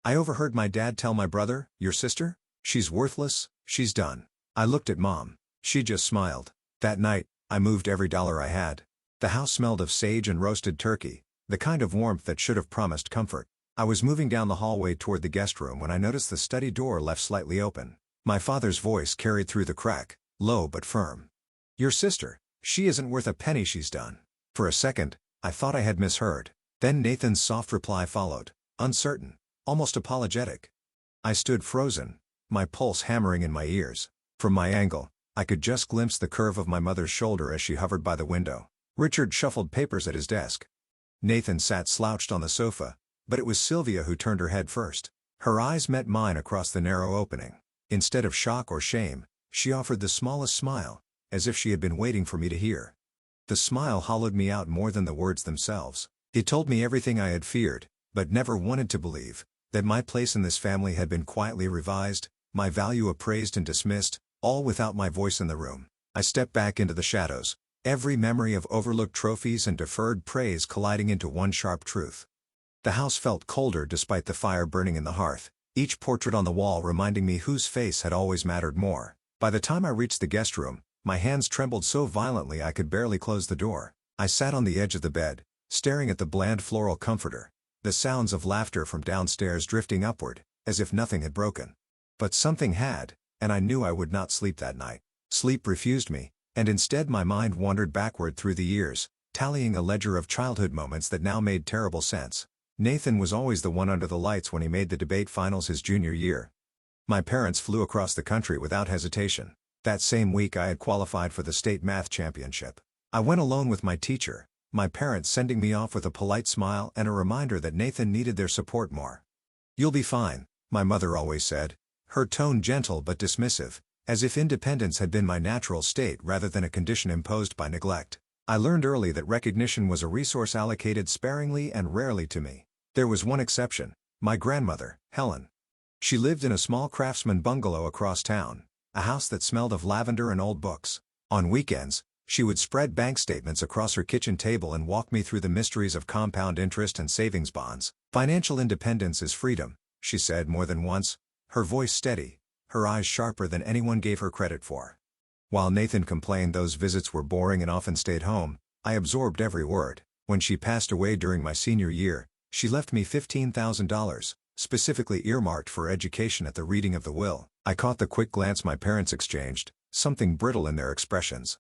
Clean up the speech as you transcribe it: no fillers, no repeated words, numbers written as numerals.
I overheard my dad tell my brother, "Your sister? She's worthless, she's done." I looked at Mom. She just smiled. That night, I moved every dollar I had. The house smelled of sage and roasted turkey, the kind of warmth that should have promised comfort. I was moving down the hallway toward the guest room when I noticed the study door left slightly open. My father's voice carried through the crack, low but firm. "Your sister, she isn't worth a penny, she's done." For a second, I thought I had misheard. Then Nathan's soft reply followed, uncertain, almost apologetic. I stood frozen, my pulse hammering in my ears. From my angle, I could just glimpse the curve of my mother's shoulder as she hovered by the window. Richard shuffled papers at his desk. Nathan sat slouched on the sofa, but it was Sylvia who turned her head first. Her eyes met mine across the narrow opening. Instead of shock or shame, she offered the smallest smile, as if she had been waiting for me to hear. The smile hollowed me out more than the words themselves. It told me everything I had feared, but never wanted to believe, that my place in this family had been quietly revised, my value appraised and dismissed, all without my voice in the room. I stepped back into the shadows, every memory of overlooked trophies and deferred praise colliding into one sharp truth. The house felt colder despite the fire burning in the hearth, each portrait on the wall reminding me whose face had always mattered more. By the time I reached the guest room, my hands trembled so violently I could barely close the door. I sat on the edge of the bed, staring at the bland floral comforter, the sounds of laughter from downstairs drifting upward, as if nothing had broken. But something had, and I knew I would not sleep that night. Sleep refused me, and instead my mind wandered backward through the years, tallying a ledger of childhood moments that now made terrible sense. Nathan was always the one under the lights when he made the debate finals his junior year. My parents flew across the country without hesitation. That same week I had qualified for the state math championship. I went alone with my teacher, my parents sending me off with a polite smile and a reminder that Nathan needed their support more. "You'll be fine," my mother always said, her tone gentle but dismissive, as if independence had been my natural state rather than a condition imposed by neglect. I learned early that recognition was a resource allocated sparingly and rarely to me. There was one exception, my grandmother, Helen. She lived in a small craftsman bungalow across town, a house that smelled of lavender and old books. On weekends, she would spread bank statements across her kitchen table and walk me through the mysteries of compound interest and savings bonds. "Financial independence is freedom," she said more than once, her voice steady, her eyes sharper than anyone gave her credit for. While Nathan complained those visits were boring and often stayed home, I absorbed every word. When she passed away during my senior year, she left me $15,000, specifically earmarked for education. At the reading of the will, I caught the quick glance my parents exchanged, something brittle in their expressions.